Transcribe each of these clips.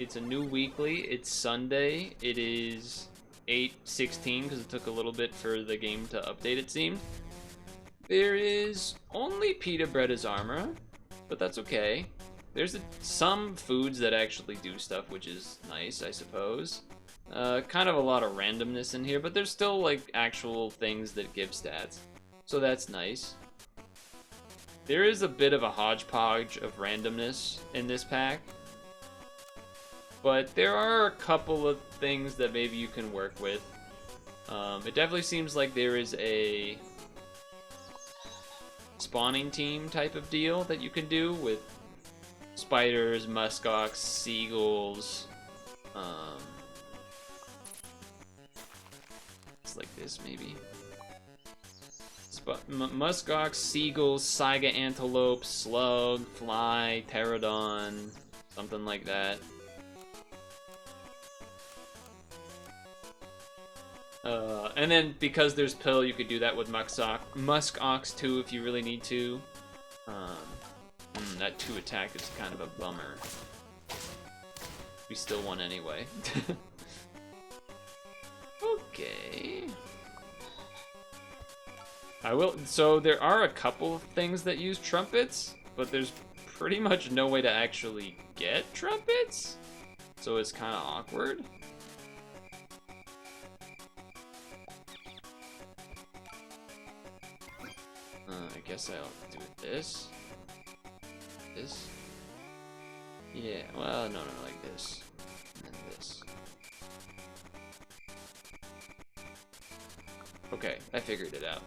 It's a new weekly. It's Sunday. It is 8:16 because it took a little bit for the game to update, it seemed. There is only pita bread as armor, but that's okay. There's some foods that actually do stuff, which is nice, I suppose. Kind of a lot of randomness in here, but there's still like actual things that give stats, so that's nice. There is a bit of a hodgepodge of randomness in this pack, but there are a couple of things that maybe you can work with. It definitely seems like there is a spawning team type of deal that you can do with spiders, muskox, seagulls. It's like this, maybe. Muskox, seagulls, saiga antelope, slug, fly, pterodon, something like that. And then because there's pill, you could do that with muskox too if you really need to. That 2 attack is kind of a bummer. We still won anyway. Okay. So there are a couple of things that use trumpets, but there's pretty much no way to actually get trumpets, so it's kind of awkward. I guess I'll do this. This? Yeah, well, no, like this. And then this. Okay, I figured it out.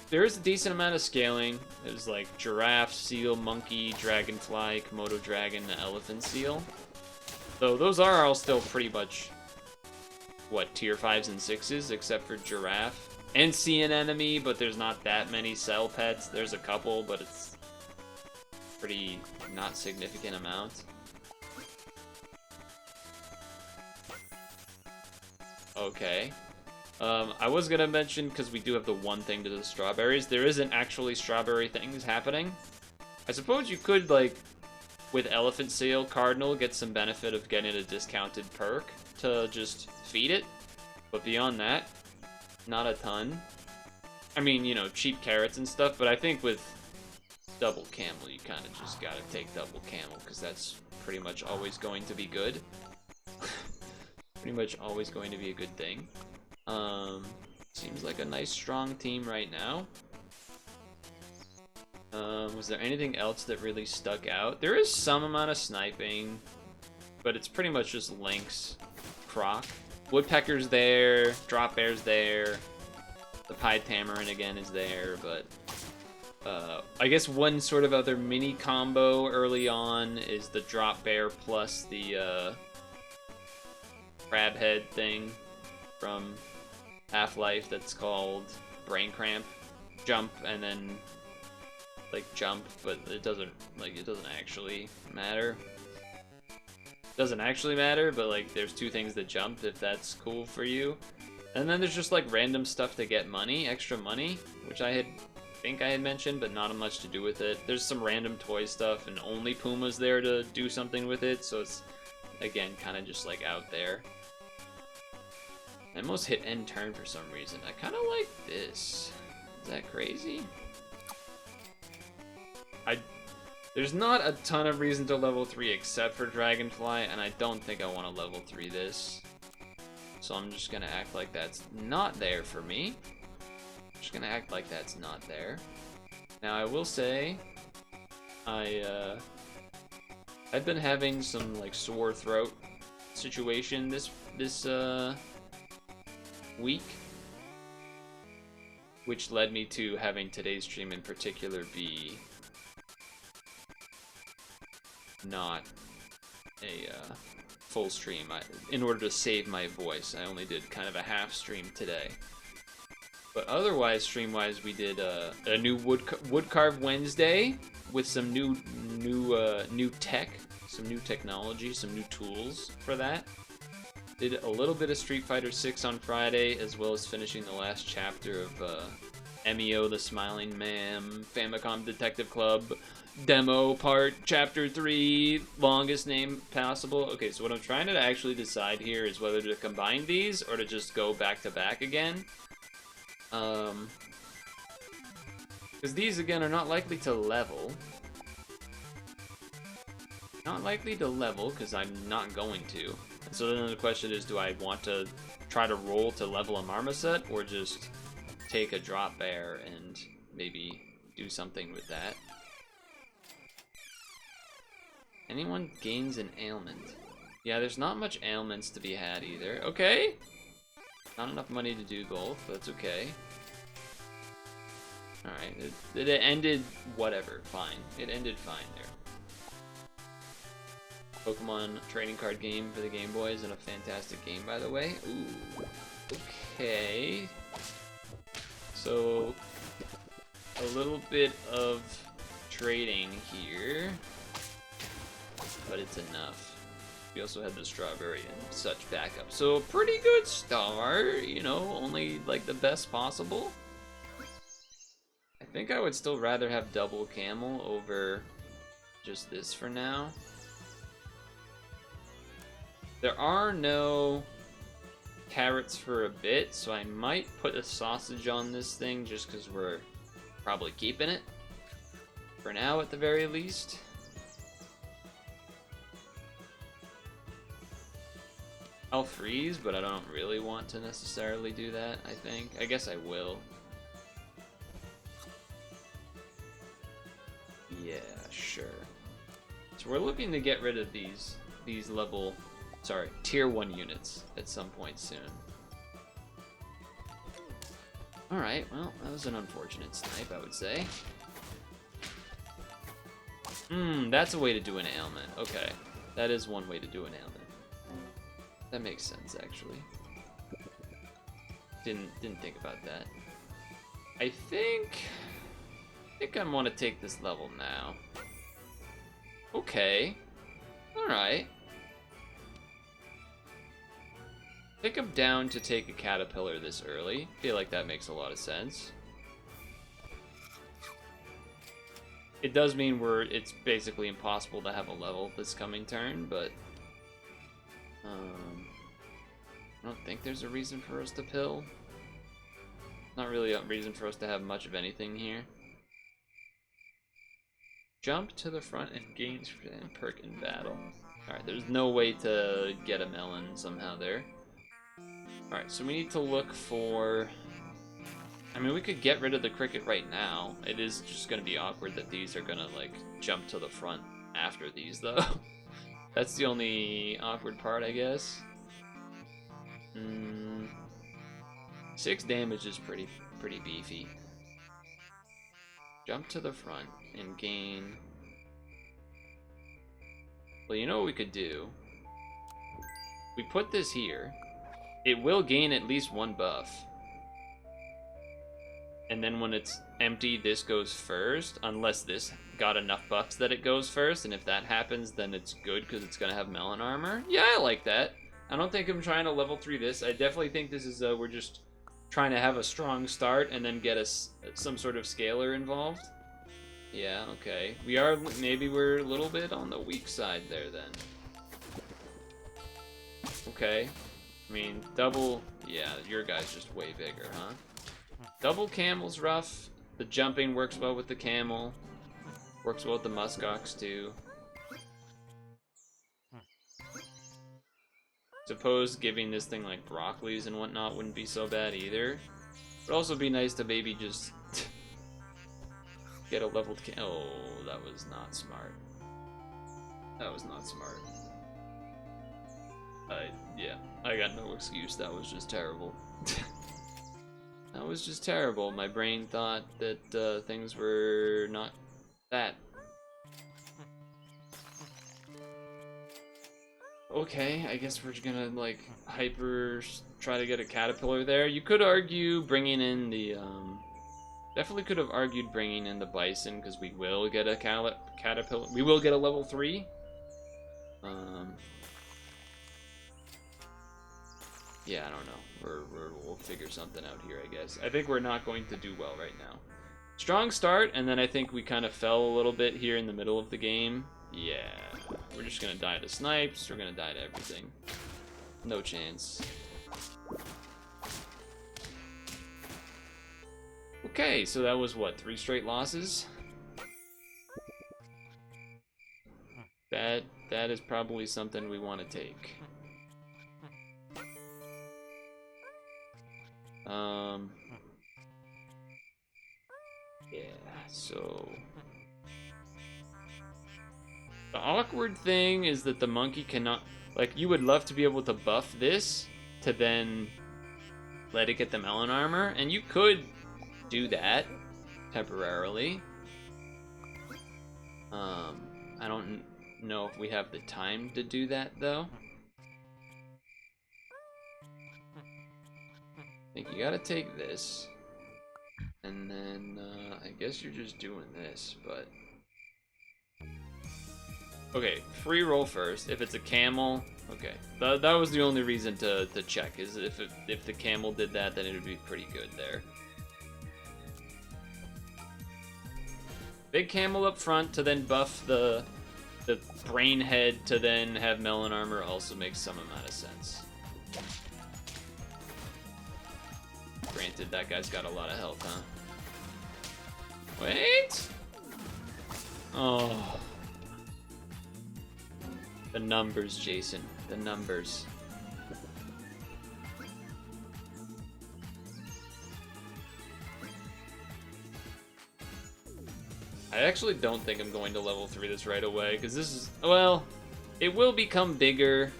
There is a decent amount of scaling. There's like giraffe, seal, monkey, dragonfly, Komodo dragon, elephant seal. So those are all still pretty much, what, tier 5s and 6s, except for giraffe. And sea an enemy, but there's not that many cell pets. There's a couple, but it's pretty not significant amount. Okay. I was gonna mention, because we do have the one thing to the strawberries, there isn't actually strawberry things happening. I suppose you could, like, with elephant seal, cardinal, get some benefit of getting a discounted perk to just feed it. But beyond that, not a ton. I mean, you know, cheap carrots and stuff, but I think with double camel, you kind of just gotta take double camel, because that's pretty much always going to be good. Pretty much always going to be a good thing. Seems like a nice, strong team right now. Was there anything else that really stuck out? There is some amount of sniping, but it's pretty much just lynx, croc. Woodpecker's there, drop bear's there, the pied tamarin again is there, but I guess one sort of other mini combo early on is the drop bear plus the crab head thing from Half-Life that's called Brain Cramp. Jump and then like jump, but it doesn't actually matter. Doesn't actually matter, but like there's 2 things that jump if that's cool for you. And then there's just like random stuff to get money, extra money, which I think I had mentioned, but not much to do with it. There's some random toy stuff, and only Puma's there to do something with it, so it's again kind of just like out there. I almost hit end turn for some reason. I kind of like this. Is that crazy? There's not a ton of reason to level 3 except for Dragonfly, and I don't think I want to level 3 this. So I'm just gonna act like that's not there for me. Just gonna act like that's not there. Now I will say, I've been having some like sore throat situation this week, which led me to having today's stream in particular be not a full stream. In order to save my voice, I only did kind of a half stream today. But otherwise, stream-wise, we did a new wood carve Wednesday with some new tech, some new technology, some new tools for that. Did a little bit of Street Fighter 6 on Friday, as well as finishing the last chapter of MEO: The Smiling Man, Famicom Detective Club, demo part, chapter 3, longest name possible. Okay, so what I'm trying to actually decide here is whether to combine these or to just go back to back again. Because these, again, are not likely to level. Not likely to level, because I'm not going to. And so then the question is, do I want to try to roll to level a Marmoset, or just take a drop bear and maybe do something with that? Anyone gains an ailment. Yeah, there's not much ailments to be had either. Okay. Not enough money to do both, but that's okay. Alright, it ended whatever, fine. It ended fine there. Pokemon trading card game for the Game Boys, and a fantastic game, by the way. Ooh, okay. So, a little bit of trading here, but it's enough. We also had the strawberry and such backup. So, pretty good start, you know, only like the best possible. I think I would still rather have double camel over just this for now. There are no carrots for a bit, so I might put a sausage on this thing just because we're probably keeping it. For now, at the very least. I'll freeze, but I don't really want to necessarily do that, I think. I guess I will. Yeah, sure. So we're looking to get rid of these level... Sorry, tier 1 units at some point soon. Alright, well, that was an unfortunate snipe, I would say. That's a way to do an ailment. Okay, that is one way to do an ailment. That makes sense, actually. Didn't think about that. I think I want to take this level now. Okay. Alright. Pick up down to take a caterpillar this early. Feel like that makes a lot of sense. It does mean it's basically impossible to have a level this coming turn, but I don't think there's a reason for us to pill. Not really a reason for us to have much of anything here. Jump to the front and gain perk in battle. Alright, there's no way to get a melon somehow there. Alright, so we need to look for... I mean, we could get rid of the cricket right now. It is just going to be awkward that these are going to, like, jump to the front after these, though. That's the only awkward part, I guess. 6 damage is pretty beefy. Jump to the front and gain... Well, you know what we could do? We put this here. It will gain at least 1 buff. And then when it's empty, this goes first, unless this got enough buffs that it goes first, and if that happens, then it's good because it's going to have melon armor. Yeah, I like that. I don't think I'm trying to level 3 this. I definitely think this is, we're just trying to have a strong start and then get some sort of scaler involved. Yeah, okay. Maybe we're a little bit on the weak side there, then. Okay. I mean, double... Yeah, your guy's just way bigger, huh? Double camel's rough. The jumping works well with the camel. Works well with the muskox, too. Suppose giving this thing, like, broccolis and whatnot wouldn't be so bad, either. It'd also be nice to maybe just... get a leveled oh, that was not smart. That was not smart. Yeah, I got no excuse. That was just terrible. That was just terrible. My brain thought that things were not that. Okay, I guess we're gonna, like, try to get a caterpillar there. You could argue bringing in the, definitely could have argued bringing in the bison, because we will get a caterpillar. We will get a level 3. Yeah, I don't know. We'll figure something out here, I guess. I think we're not going to do well right now. Strong start, and then I think we kind of fell a little bit here in the middle of the game. Yeah, we're just gonna die to snipes, we're gonna die to everything. No chance. Okay, so that was what, 3 straight losses? That is probably something we want to take. Yeah, so the awkward thing is that the monkey cannot, like, you would love to be able to buff this to then let it get the melon armor, and you could do that temporarily. I don't know if we have the time to do that though. I think you gotta take this, and then I guess you're just doing this, but okay, free roll first. If it's a camel, okay, that was the only reason to check, is if the camel did that, then it would be pretty good there. Big camel up front to then buff the brain head to then have melon armor also makes some amount of sense. Granted, that guy's got a lot of health, huh? Wait! Oh. The numbers, Jason. The numbers. I actually don't think I'm going to level 3 this right away, because this is, well, it will become bigger,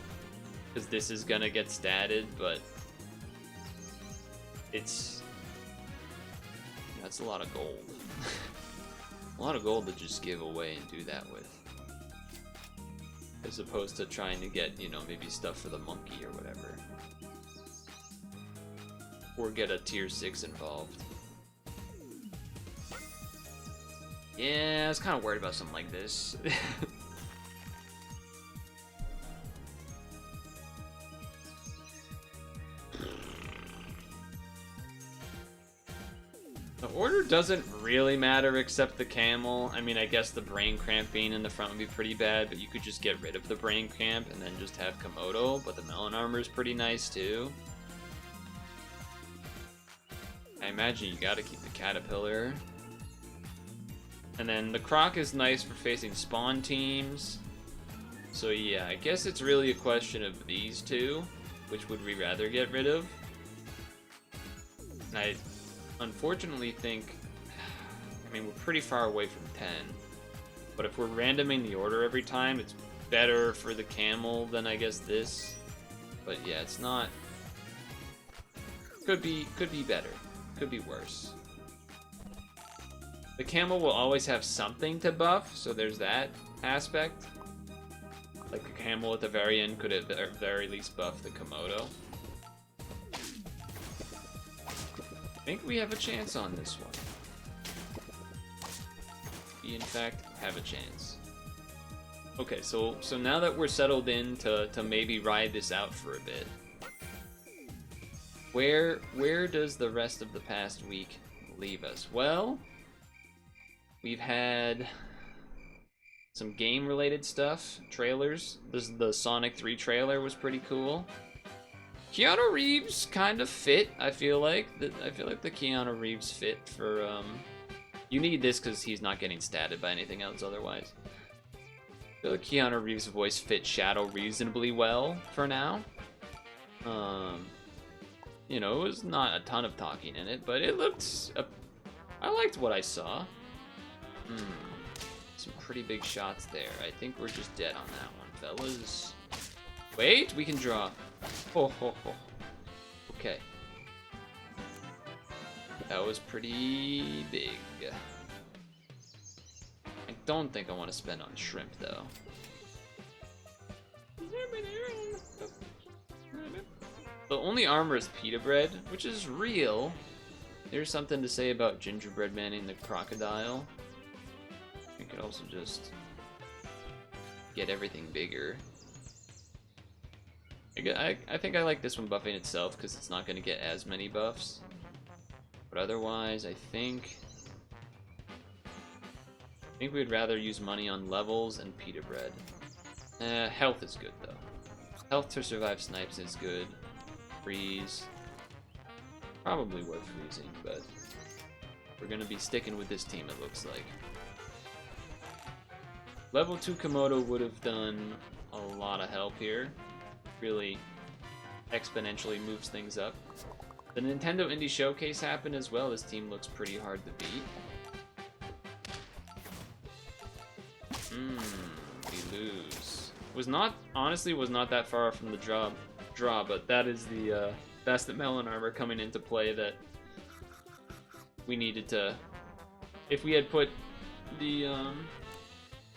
because this is gonna get statted, but that's a lot of gold. A lot of gold to just give away and do that with. As opposed to trying to get, you know, maybe stuff for the monkey or whatever. Or get a tier 6 involved. Yeah, I was kind of worried about something like this. The order doesn't really matter except the camel. I mean, I guess the brain cramp being in the front would be pretty bad, but you could just get rid of the brain cramp and then just have Komodo, but the melon armor is pretty nice too. I imagine you gotta keep the caterpillar. And then the croc is nice for facing spawn teams. So yeah, I guess it's really a question of these two. Which would we rather get rid of? And I unfortunately think, I mean, we're pretty far away from 10. But if we're randoming the order every time, it's better for the camel than I guess this. But yeah, it's not, could be better, could be worse. The camel will always have something to buff, so there's that aspect. Like the camel at the very end could at the very least buff the Komodo. I think we have a chance on this one. We in fact have a chance. Okay, so now that we're settled in to maybe ride this out for a bit, where does the rest of the past week leave us? Well, we've had some game-related stuff, trailers. The Sonic 3 trailer was pretty cool. Keanu Reeves kind of fit, I feel like. The Keanu Reeves fit for, you need this because he's not getting statted by anything else otherwise. I feel like Keanu Reeves' voice fit Shadow reasonably well for now. You know, it was not a ton of talking in it, but it looked, I liked what I saw. Some pretty big shots there. I think we're just dead on that one, fellas. Wait, we can draw. Ho, ho, ho. Okay. That was pretty big. I don't think I want to spend on shrimp, though. The only armor is pita bread, which is real. There's something to say about gingerbread man and the crocodile. We could also just get everything bigger. I think I like this one buffing itself because it's not going to get as many buffs. But otherwise, I think think we'd rather use money on levels and pita bread. Health is good though. Health to survive snipes is good. Freeze. Probably worth freezing, but we're gonna be sticking with this team, it looks like. Level 2 Komodo would have done a lot of help here. Really exponentially moves things up. The Nintendo Indie Showcase happened as well. This team looks pretty hard to beat. We lose. Honestly was not that far from the draw, but that is the that's the melon armor coming into play that we needed to. If we had put the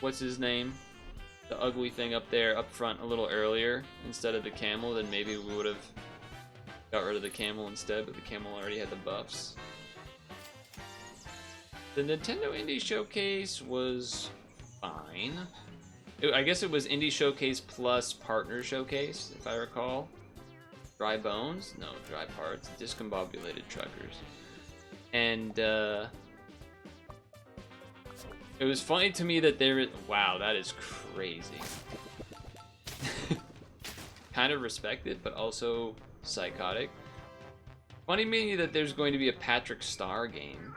what's his name, the ugly thing up there up front a little earlier instead of the camel, then maybe we would have got rid of the camel instead, but the camel already had the buffs. The Nintendo Indie Showcase was fine. I guess it was Indie Showcase plus Partner Showcase, if I recall. Dry bones? No, dry parts. Discombobulated truckers. And, it was funny to me that there is... Wow, that is crazy. Kind of respect it, but also psychotic. Funny to me that there's going to be a Patrick Star game.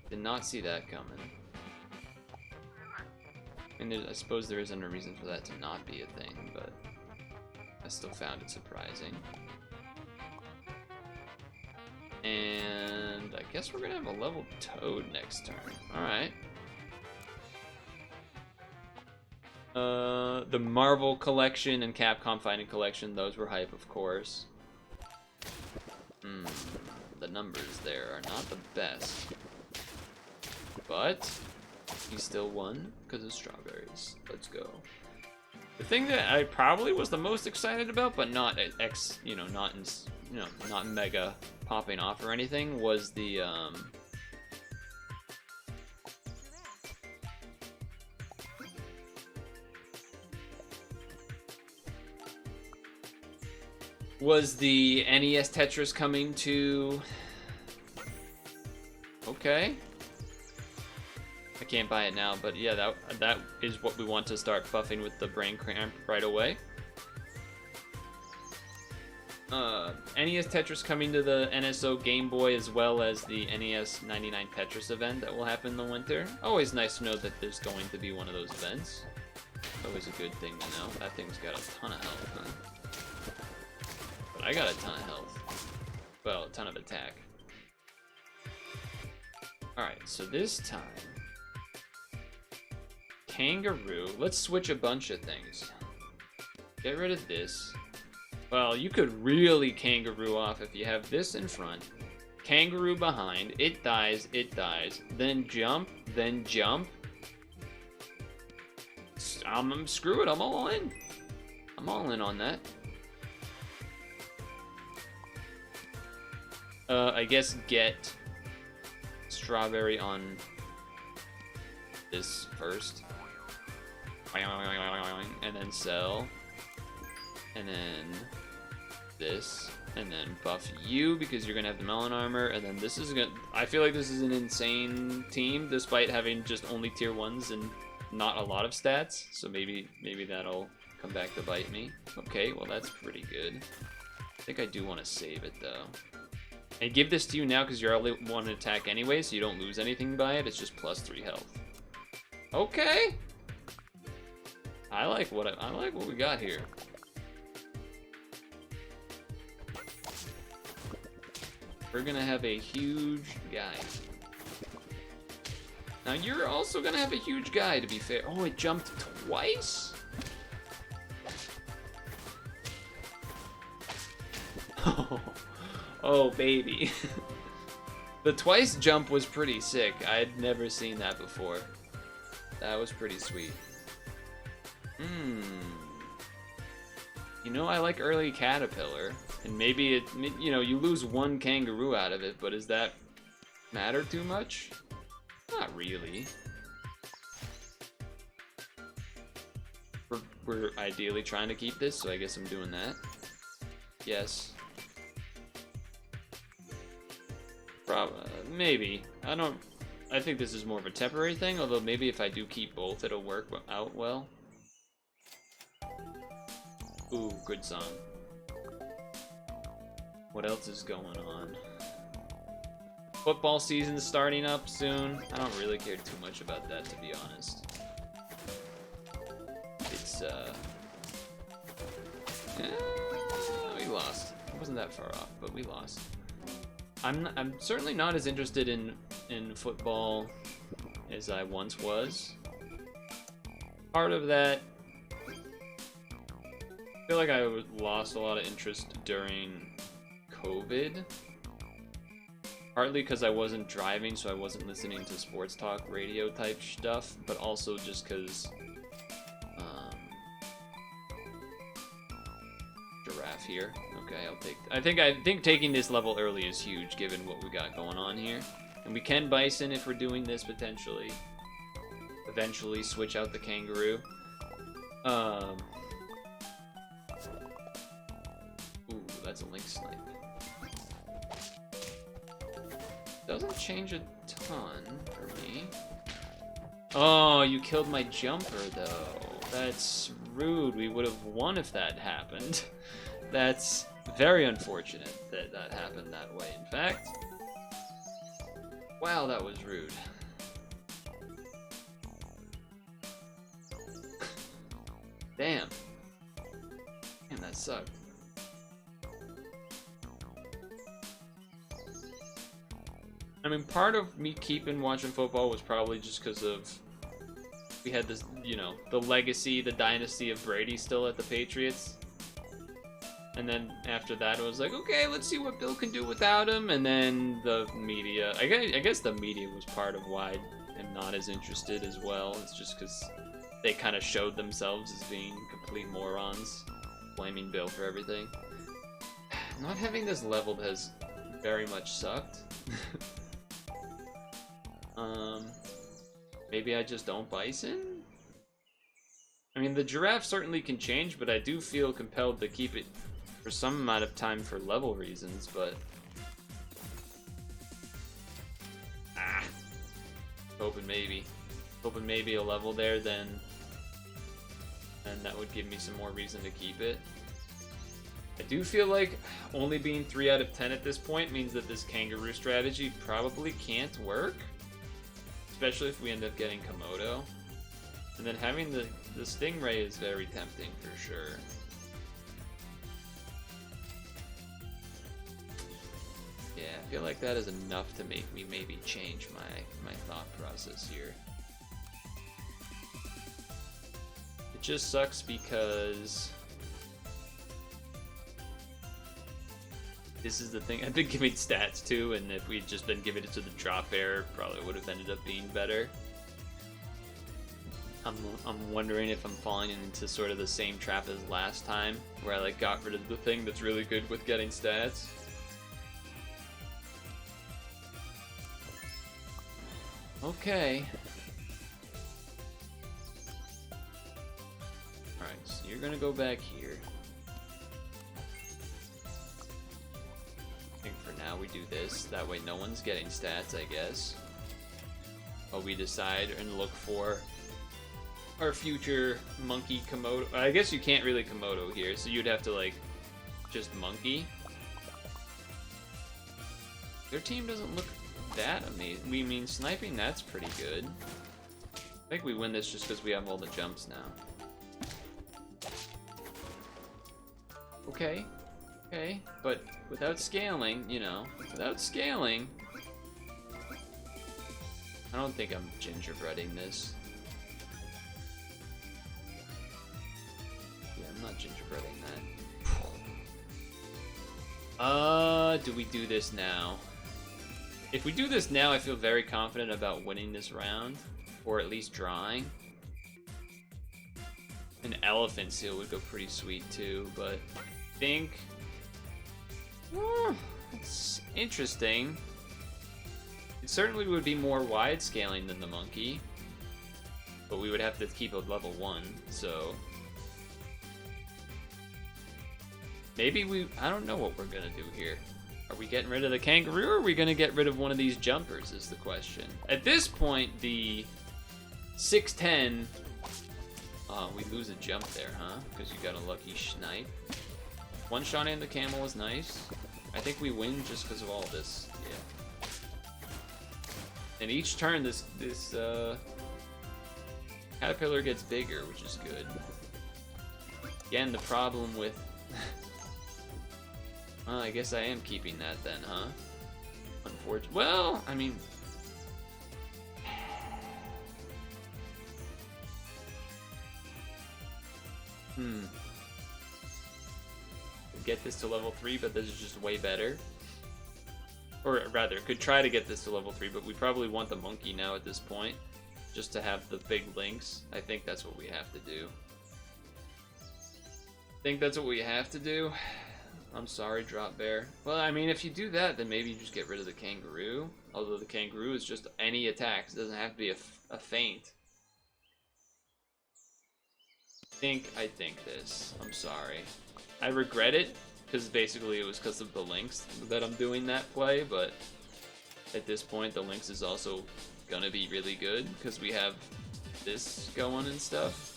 Did not see that coming. And I suppose there isn't a reason for that to not be a thing, but I still found it surprising. And I guess we're gonna have a level Toad next turn. Alright. The Marvel Collection and Capcom Fighting Collection, those were hype, of course. The numbers there are not the best. But he still won because of strawberries. Let's go. The thing that I probably was the most excited about, but not not mega popping off or anything, was the NES Tetris coming to... Okay. I can't buy it now, but yeah, that is what we want to start buffing with the brain cramp right away. NES Tetris coming to the NSO Game Boy, as well as the NES 99 Tetris event that will happen in the winter. Always nice to know that there's going to be one of those events. Always a good thing to know. That thing's got a ton of health, huh? But I got a ton of health. Well, a ton of attack. Alright, so this time... Kangaroo. Let's switch a bunch of things. Get rid of this. Well, you could really kangaroo off if you have this in front, kangaroo behind, it dies, then jump, screw it, I'm all in. I'm all in on that. I guess get strawberry on this first. And then sell. And then this, and then buff you because you're gonna have the melon armor, and then this is gonna... I feel like this is an insane team despite having just only tier 1s and not a lot of stats, so maybe that'll come back to bite me. Okay, well that's pretty good. I think I do want to save it though. And give this to you now because you're only one attack anyway, so you don't lose anything by it. It's just plus 3 health. Okay. I like what we got here. We're gonna have a huge guy. Now you're also gonna have a huge guy, to be fair. Oh, it jumped twice? Oh baby. The twice jump was pretty sick. I'd never seen that before. That was pretty sweet. You know, I like early Caterpillar, and maybe it, you know, you lose one kangaroo out of it, but does that matter too much? Not really. We're ideally trying to keep this, so I guess I'm doing that. Yes. Probably, maybe. I don't... I think this is more of a temporary thing, although maybe if I do keep both, it'll work out well. Ooh, good song. What else is going on? Football season's starting up soon. I don't really care too much about that, to be honest. It's, we lost. It wasn't that far off, but we lost. I'm certainly not as interested in football as I once was. Part of that, I feel like I lost a lot of interest during COVID. Partly because I wasn't driving, so I wasn't listening to sports talk radio type stuff, but also just because giraffe here. Okay, I'll take. I think taking this level early is huge, given what we got going on here, and we can bison if we're doing this potentially. Eventually, switch out the kangaroo. Ooh, that's a link snipe. Doesn't change a ton for me. Oh, you killed my jumper, though. That's rude. We would have won if that happened. That's very unfortunate that that happened that way, in fact. Wow, that was rude. Damn. Damn, that sucked. I mean, part of me keeping watching football was probably just because of we had this, you know, the legacy, the dynasty of Brady still at the Patriots. And then after that, it was like, okay, let's see what Bill can do without him. And then the media, I guess the media was part of why I'm not as interested as well. It's just because they kind of showed themselves as being complete morons, blaming Bill for everything. Not having this leveled has very much sucked. Maybe I just don't bison? I mean, the giraffe certainly can change, but I do feel compelled to keep it for some amount of time for level reasons, but... Hoping maybe a level there, then that would give me some more reason to keep it. I do feel like only being 3 out of 10 at this point means that this kangaroo strategy probably can't work. Especially if we end up getting Komodo. And then having the stingray is very tempting for sure. Yeah, I feel like that is enough to make me maybe change my thought process here. It just sucks because this is the thing. I've been giving stats too, and if we'd just been giving it to the drop bear, probably would have ended up being better. I'm wondering if I'm falling into sort of the same trap as last time, where I like got rid of the thing that's really good with getting stats. Okay. Alright, so you're gonna go back here. Now we do this, that way no one's getting stats, I guess. While we decide and look for our future monkey Komodo. I guess you can't really Komodo here, so you'd have to like just monkey. Their team doesn't look that amazing. We mean sniping, that's pretty good. I think we win this just because we have all the jumps now. Okay. Okay, but without scaling, you know, without scaling, I don't think I'm gingerbreading this. Yeah, I'm not gingerbreading that. Do we do this now? If we do this now, I feel very confident about winning this round, or at least drawing. An elephant seal would go pretty sweet too, but I think... it's interesting. It certainly would be more wide scaling than the monkey, but we would have to keep a level 1, so maybe I don't know what we're gonna do here. Are we getting rid of the kangaroo, or are we gonna get rid of one of these jumpers is the question. At this point, the 610, we lose a jump there, huh? Because you got a lucky snipe. One shot in the camel is nice. I think we win just because of all this, yeah. And each turn, this caterpillar gets bigger, which is good. Again, the problem with... Well, I guess I am keeping that then, huh? Unfortunately. Well, I mean... Get this to level 3, but this is just way better. Or rather, could try to get this to level 3, but we probably want the monkey now at this point. Just to have the big links. I think that's what we have to do. I'm sorry, Drop Bear. Well, I mean, if you do that, then maybe you just get rid of the kangaroo. Although the kangaroo is just any attacks. It doesn't have to be a feint. I think this. I'm sorry. I regret it, because basically it was because of the links that I'm doing that play, but at this point the links is also gonna be really good, because we have this going and stuff.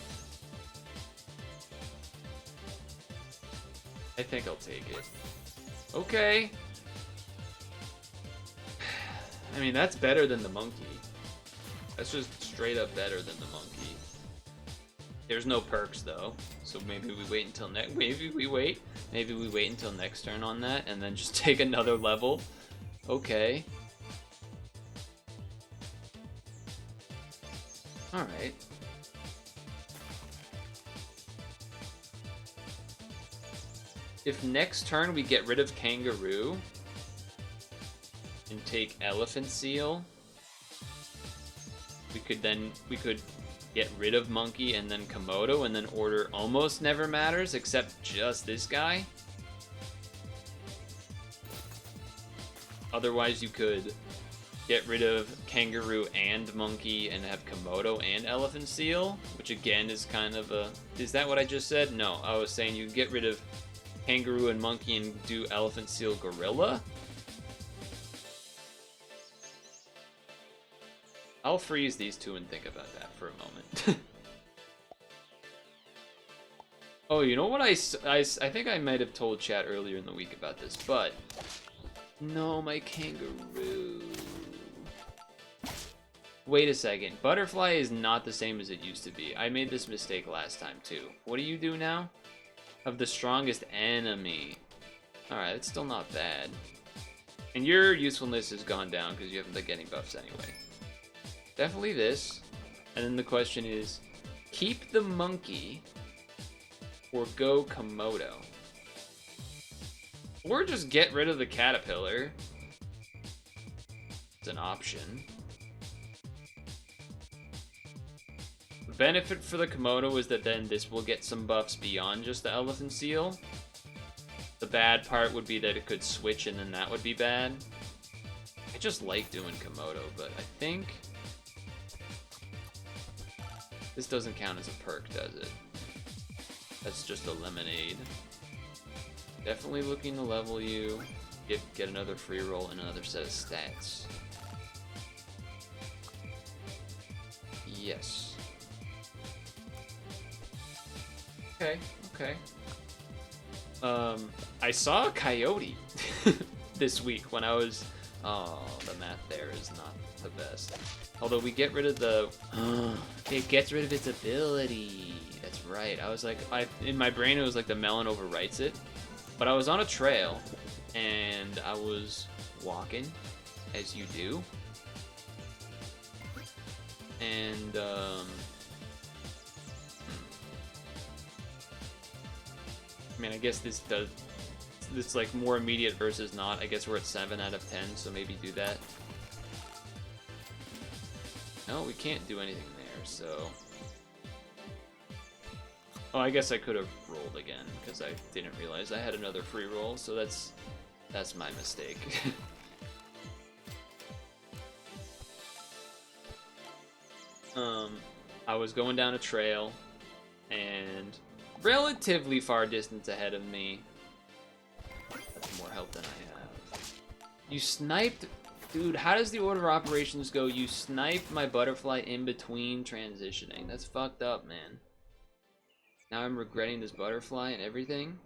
I think I'll take it. Okay. I mean, that's better than the monkey. That's just straight up better than the monkey. There's no perks though, so maybe we wait until next. Maybe we wait until next turn on that, and then just take another level. Okay. All right. If next turn we get rid of kangaroo and take elephant seal, we could get rid of monkey and then Komodo and then order almost never matters except just this guy. Otherwise you could get rid of kangaroo and monkey and have Komodo and elephant seal, which again is kind of a... Is that what I just said? No, I was saying you get rid of kangaroo and monkey and do elephant seal gorilla. I'll freeze these two and think about that for a moment. Oh, you know what I think I might have told chat earlier in the week about this, but... No, my kangaroo. Wait a second. Butterfly is not the same as it used to be. I made this mistake last time, too. What do you do now? Of the strongest enemy. Alright, it's still not bad. And your usefulness has gone down because you haven't been getting buffs anyway. Definitely this. And then the question is, keep the monkey or go Komodo. Or just get rid of the caterpillar. It's an option. The benefit for the Komodo is that then this will get some buffs beyond just the elephant seal. The bad part would be that it could switch and then that would be bad. I just like doing Komodo, but I think... This doesn't count as a perk, does it? That's just a lemonade. Definitely looking to level you. Get another free roll and another set of stats. Yes. Okay, okay. I saw a coyote this week when I was... Oh, the math there is not the best. Although we get rid of the... it gets rid of its ability. That's right. I was like... in my brain it was like the melon overwrites it. But I was on a trail, and I was walking, as you do. And, I mean, I guess this does... It's like more immediate versus not. I guess we're at 7 out of 10, so maybe do that. No, we can't do anything there, so... Oh, I guess I could have rolled again, because I didn't realize I had another free roll, so that's my mistake. I was going down a trail, and relatively far distance ahead of me. That's more help than I have. You sniped... Dude, how does the order of operations go? You sniped my butterfly in between transitioning. That's fucked up, man. Now I'm regretting this butterfly and everything.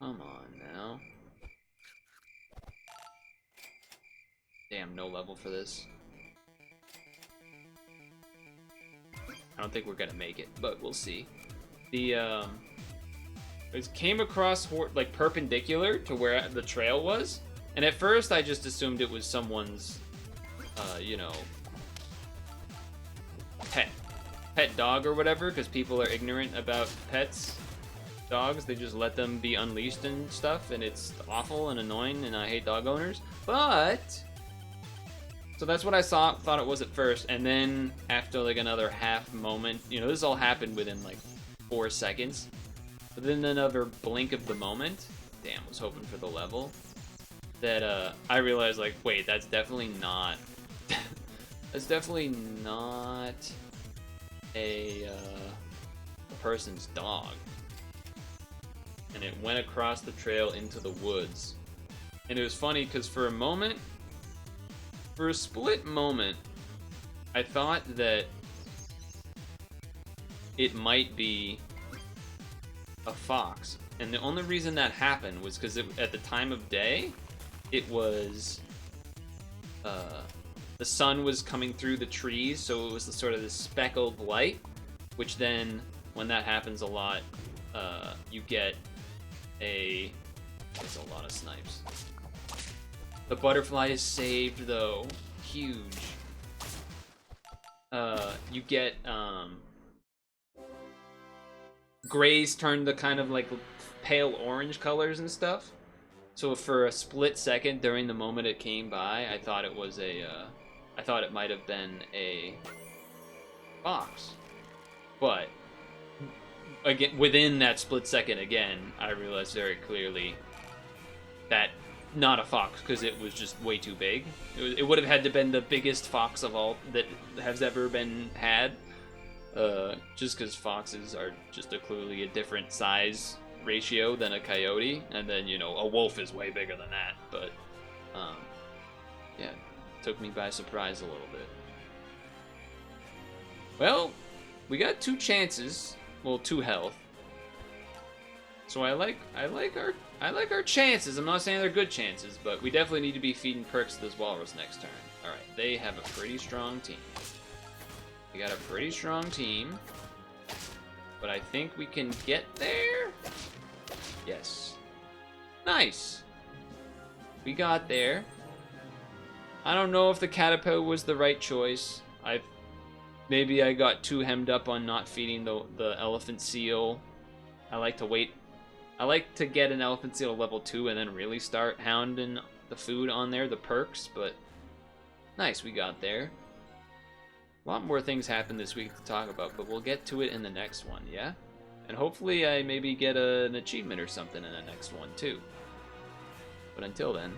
Come on now. Damn, no level for this. I don't think we're gonna make it, but we'll see. The, it came across, like, perpendicular to where the trail was. And at first, I just assumed it was someone's, you know, pet dog or whatever, because people are ignorant about pets, dogs. They just let them be unleashed and stuff, and it's awful and annoying, and I hate dog owners. But, so that's what I thought it was at first, and then after like another half moment, you know, this all happened within like 4 seconds. But then another blink of the moment, damn, was hoping for the level. That I realized, like, wait, that's definitely not that's definitely not a person's dog. And it went across the trail into the woods. And it was funny because for a split moment, I thought that it might be a fox. And the only reason that happened was because at the time of day, it was, the sun was coming through the trees, so it was the sort of this speckled light, which then, when that happens a lot, you get there's a lot of snipes. The butterfly is saved, though. Huge. You get, grays turn to kind of like pale orange colors and stuff. So for a split second during the moment it came by, I thought it was I thought it might have been a fox. But again, within that split second again, I realized very clearly that not a fox, because it was just way too big. It would have had to been the biggest fox of all that has ever been had. Just because foxes are just clearly a different size ratio than a coyote, and then, you know, a wolf is way bigger than that, but yeah, took me by surprise a little bit. Well, we got 2 chances, well, 2 health, so I like our chances. I'm not saying they're good chances, but we definitely need to be feeding perks to this walrus next turn. All right, they have a pretty strong team. We got a pretty strong team, but I think we can get there. Yes. Nice. We got there. I don't know if the caterpillar was the right choice. Maybe I got too hemmed up on not feeding the elephant seal. I like to wait. I like to get an elephant seal level 2 and then really start hounding the food on there, the perks, but nice, we got there. A lot more things happened this week to talk about, but we'll get to it in the next one, yeah? And hopefully I maybe get an achievement or something in the next one, too. But until then,